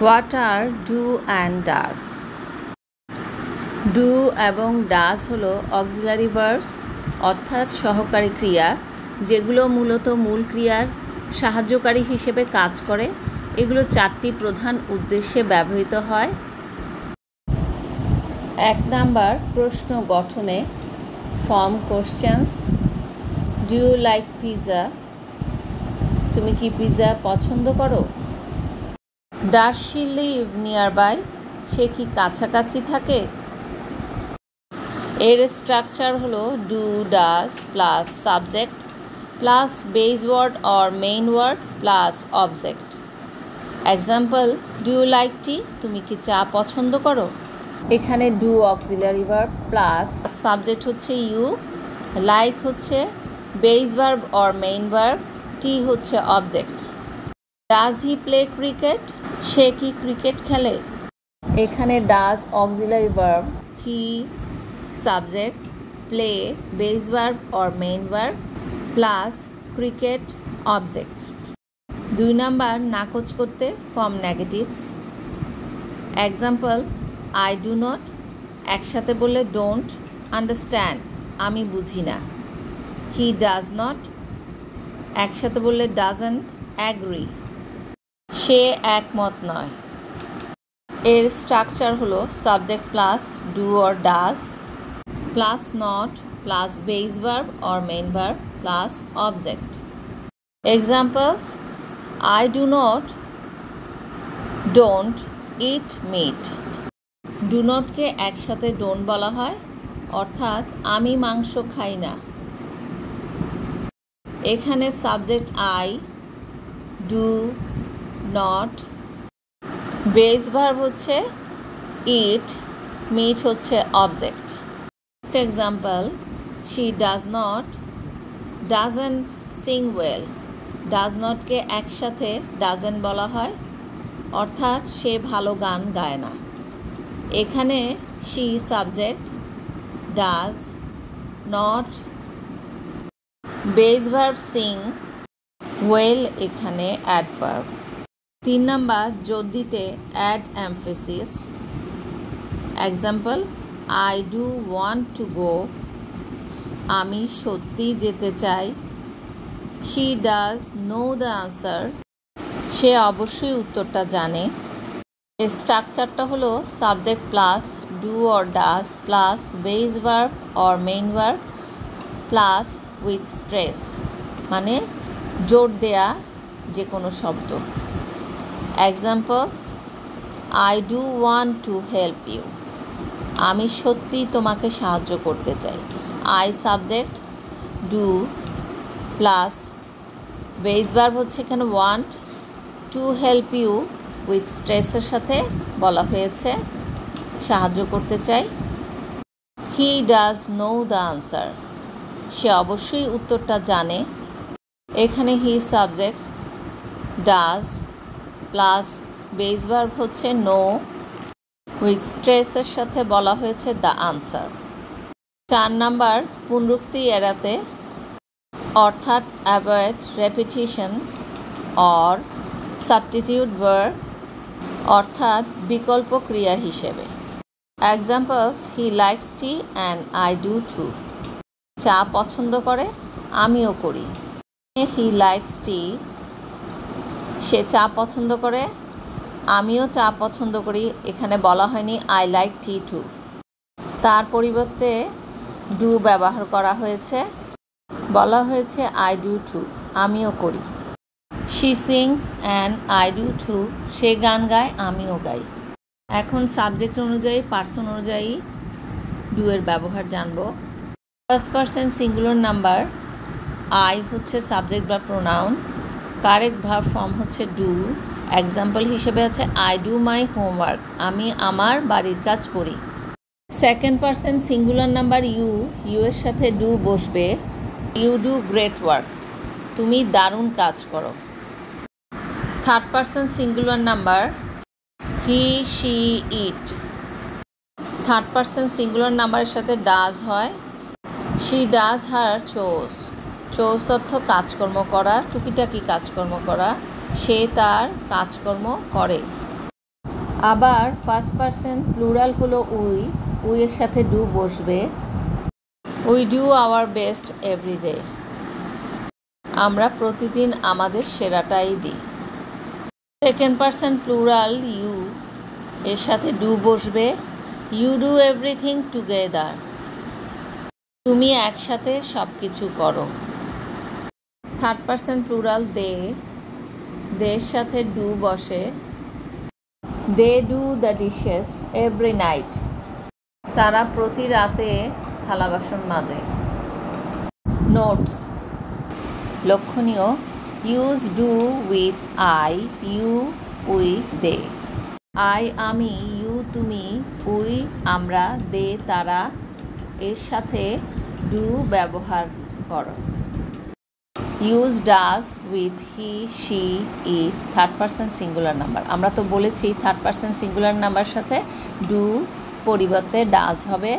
What are do and does? Do এবং does হলো auxiliary verbs অর্থাৎ সহকারী ক্রিয়া, যেগুলো মূলত মূল ক্রিয়ার সাহায্যকারী হিসেবে কাজ করে। এগুলো চারটি প্রধান উদ্দেশ্যে ব্যবহৃত হয়। 1 নাম্বার, প্রশ্ন গঠনে form questions. Do you like pizza? তুমি কি পিৎজা পছন্দ করো? Does she live near by? সে কি কাছাকাছি থাকে? এর স্ট্রাকচার হলো do does plus subject plus base word or main word plus object. Example, do you like tea? তুমি কি চা পছন্দ করো? এখানে do auxiliary verb plus subject হচ্ছে ইউ, লাইক হচ্ছে base verb or main verb, tea হচ্ছে object. Does he play cricket? সে কি ক্রিকেট খেলে? এখানে does auxiliary verb, he subject, play base verb or main verb plus cricket object. 2 number, নাকচ করতে form negatives. Example, I do not একসাথে বললে don't understand, আমি বুঝি না। হি ডাজ নট একসাথে বললে ডাজন্ট অ্যাগ্রি, সে একমত নয়। এর স্ট্রাকচার হলো subject plus do or does plus not plus base verb or main verb plus object. Examples, I do not don't eat meat. Do নটকে একসাথে ডোন্ট বলা হয়, অর্থাৎ আমি মাংস খাই না। এখানে subject I, do not, base verb হচ্ছে ইট, মিট হচ্ছে object. Next example, she does not doesn't sing well. Does নটকে একসাথে ডাজেন্ট বলা হয়, অর্থাৎ সে ভালো গান গায় না। এখানে she subject, does not, base verb sing, well এখানে অ্যাডভার্ব। 3 নাম্বার, জোর দিতে add emphasis. Example, I do want to go. আমি সত্যি যেতে চাই। She does know the answer. সে অবশ্যই উত্তরটা জানে। এর স্ট্রাকচারটা হলো subject plus do or does plus base verb or main verb plus with stress, মানে জোর দেয়া যে কোনো শব্দ। Examples, I do want to help you. আমি সত্যি তোমাকে সাহায্য করতে চাই। I subject, do plus base verb হচ্ছে এখানে want, to help you with স্ট্রেসের সাথে বলা হয়েছে সাহায্য করতে চাই। He does know the answer. সে অবশ্যই উত্তরটা জানে। এখানে he subject, does plus base verb হচ্ছে নো, উইথ স্ট্রেসের সাথে বলা হয়েছে দ্য আনসার। 4 নাম্বার, পুনরুক্তি এড়াতে, অর্থাৎ অ্যাভয়েড রেপিটিশন অর সাবস্টিটিউট ভার্ব, অর্থাৎ বিকল্প ক্রিয়া হিসেবে। Examples, he likes T and I do two. চা পছন্দ করে, আমিও করি। হি লাইকস টি, সে চা পছন্দ করে, আমিও চা পছন্দ করি। এখানে বলা হয়নি আই লাইক টি টু, তার পরিবর্তে ডু ব্যবহার করা হয়েছে, বলা হয়েছে আই ডু টু, আমিও করি। She sings and I do too, সে গান গায়, আমিও গাই। এখন সাবজেক্ট অনুযায়ী পার্সন অনুযায়ী ডু এর ব্যবহার জানব। First person singular number, I হচ্ছে সাবজেক্ট বা প্রোনাউন, কারেক্ট ভার্ব ফর্ম হচ্ছে ডু। এক্সাম্পল হিসেবে আছে আই ডু মাই হোমওয়ার্ক, আমি আমার বাড়ির কাজ করি। Second person singular number you, you এর সাথে ডু বসবে। ইউ ডু গ্রেট ওয়ার্ক, তুমি দারুণ কাজ করো। Third person singular number he she it, third person singular নাম্বারের সাথে ডাজ হয়। She does her chores, chores অর্থ কাজকর্ম করা, টুকিটাকি কাজকর্ম করা, সে তার কাজকর্ম করে। আবার ফার্স্ট পারসন প্লুরাল হলো উই এর সাথে ডু বসবে। We do our best everyday, আমরা প্রতিদিন আমাদের সেরাটাই দিই। সেকেন্ড পারসন প্লুরাল ইউ এর সাথে ডু বসবে। ইউ ডু এভরিথিং টুগেদার, তুমি একসাথে সব কিছু করো। থার্ড পারসন প্লুরাল দের সাথে ডু বসে। They do the dishes every night, তারা প্রতি রাতে থালা বাসন মাজে। নোটস লক্ষণীয়, use do with I, you we they. I আমি, ইউ তুমি, উই আমরা, দে তারা এর সাথে ডু ব্যবহার করো। Use does with he she it, third person singular number. আমরা তো বলেছি থার্ড পারসন সিঙ্গুলার নাম্বার সাথে ডু পরিবর্তে ডাজ হবে।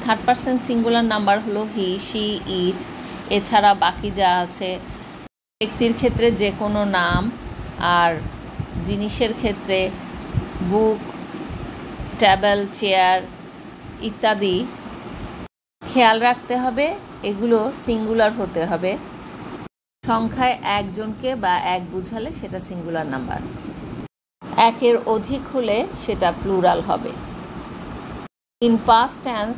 থার্ড পারসন সিঙ্গুলার নাম্বার হলো হি শি ইট। এছাড়া বাকি যা আছে ব্যক্তির ক্ষেত্রে যে কোনো নাম, আর জিনিসের ক্ষেত্রে বুক, টেবিল, চেয়ার ইত্যাদি খেয়াল রাখতে হবে, এগুলো সিঙ্গুলার হতে হবে। সংখ্যায় একজনকে বা এক বুঝালে সেটা সিঙ্গুলার নাম্বার, একের অধিক হলে সেটা প্লুরাল হবে। In past tense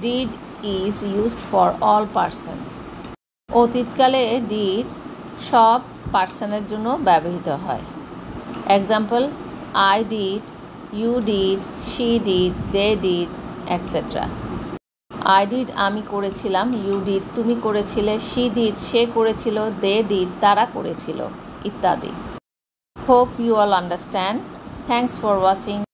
did is used for all person, অতীতকালে ডিড সব পার্সনের জন্য ব্যবহৃত হয়। Example, I did, you did, she did, they did, etcetera. I did আমি করেছিলাম, ইউ ডিড তুমি করেছিলে, শি ডিড সে করেছিল, দে ডিড তারা করেছিল ইত্যাদি। Hope you all understand. Thanks for watching.